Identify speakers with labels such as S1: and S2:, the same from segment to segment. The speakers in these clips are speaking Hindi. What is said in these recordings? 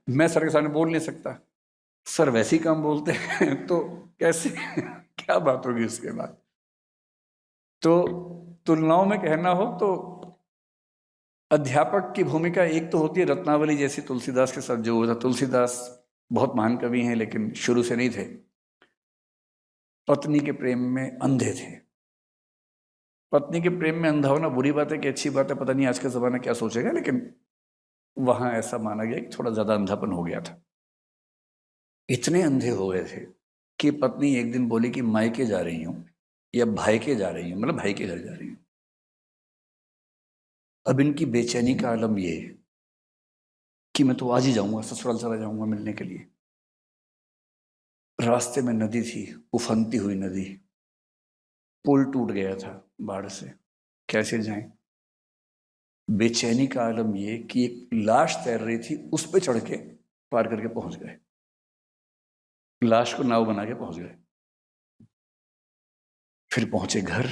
S1: मैं सर के सामने बोल नहीं सकता, सर वैसे ही काम बोलते हैं तो कैसे क्या बात होगी उसके बाद। तो तुलनाओं में कहना हो तो अध्यापक की भूमिका एक तो होती है रत्नावली जैसी, तुलसीदास के साथ जो हुआ था। तुलसीदास बहुत महान कवि हैं लेकिन शुरू से नहीं थे, पत्नी के प्रेम में अंधे थे। पत्नी के प्रेम में अंधा होना बुरी बात है कि अच्छी बात है, पता नहीं आज का जमाना क्या सोचेगा, लेकिन वहां ऐसा माना गया कि थोड़ा ज्यादा अंधापन हो गया था। इतने अंधे हो गए थे कि पत्नी एक दिन बोली कि मायके जा रही हूं या भाई के जा रही हूं, मतलब भाई के घर जा रही हूं। अब इनकी बेचैनी का आलम ये कि मैं तो आज ही जाऊंगा, ससुराल चला जाऊंगा मिलने के लिए। रास्ते में नदी थी, उफनती हुई नदी, पुल टूट गया था बाढ़ से, कैसे जाएं। बेचैनी का आलम ये कि एक लाश तैर रही थी, उस पर चढ़ के पार करके पहुंच गए, लाश को नाव बना के पहुंच गए। फिर पहुंचे घर,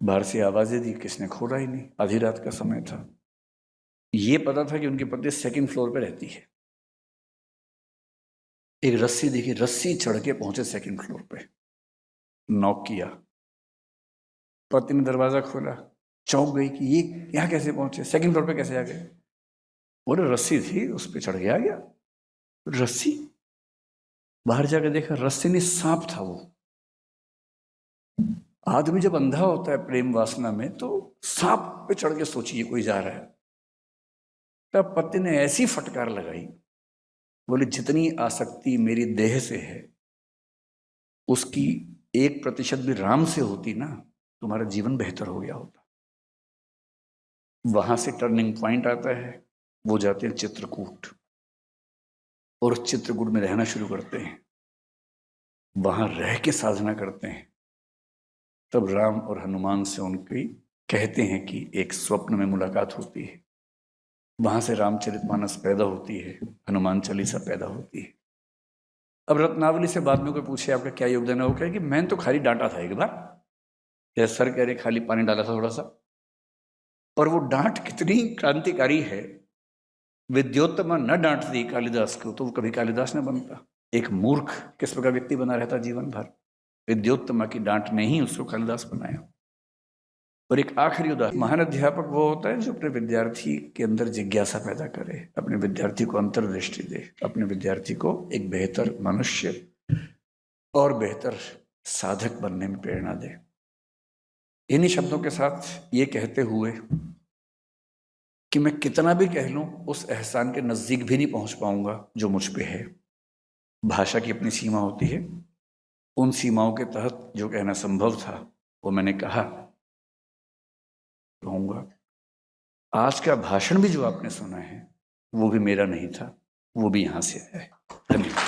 S1: बाहर से आवाजें दी, किसने खोला ही नहीं, आधी रात का समय था। ये पता था कि उनकी पत्नी सेकंड फ्लोर पे रहती है। एक रस्सी देखी, रस्सी चढ़ के पहुंचे सेकंड फ्लोर पे, नॉक किया, पत्नी ने दरवाजा खोला, चौंक गई कि ये यहाँ कैसे पहुंचे, सेकंड फ्लोर पे कैसे आ गए। बोले रस्सी थी उस पर चढ़ के आ गया। रस्सी, बाहर जाकर देखा रस्सी नहीं, सांप था वो। आदमी जब अंधा होता है प्रेम वासना में तो सांप पे चढ़ के सोचिए कोई जा रहा है। तब पति ने ऐसी फटकार लगाई, बोले जितनी आसक्ति मेरी देह से है उसकी 1% भी राम से होती ना, तुम्हारा जीवन बेहतर हो गया होता। वहां से टर्निंग पॉइंट आता है, वो जाते हैं चित्रकूट और उस चित्रकूट में रहना शुरू करते हैं, वहां रह के साधना करते हैं। तब राम और हनुमान से उनकी कहते हैं कि एक स्वप्न में मुलाकात होती है, वहां से रामचरितमानस पैदा होती है, हनुमान चालीसा पैदा होती है। अब रत्नावली से बाद में कोई पूछे आपका क्या योगदान है, वो कहे कि मैंने तो खाली डांटा था एक बार, या सर कह रहे खाली पानी डाला था थोड़ा सा। और वो डांट कितनी क्रांतिकारी है, विद्योत्तमा न डांटती कालिदास को तो वो कभी कालिदास न बनता। एक मूर्ख किस प्रकार व्यक्ति बना रहता जीवन भर, विद्योत्तमा की डांट ने ही उसको कालिदास बनाया। और एक आखिरी उदाहरण, महान अध्यापक वो होता है जो अपने विद्यार्थी के अंदर जिज्ञासा पैदा करे, अपने विद्यार्थी को अंतर्दृष्टि दे, अपने विद्यार्थी को एक बेहतर मनुष्य और बेहतर साधक बनने में प्रेरणा दे। इन्हीं शब्दों के साथ ये कहते हुए कि मैं कितना भी कह लूं उस एहसान के नजदीक भी नहीं पहुंच पाऊंगा जो मुझ पे है। भाषा की अपनी सीमा होती है, उन सीमाओं के तहत जो कहना संभव था वो मैंने कहा, कहूंगा। आज का भाषण भी जो आपने सुना है वो भी मेरा नहीं था, वो भी यहां से आया है। धन्यवाद।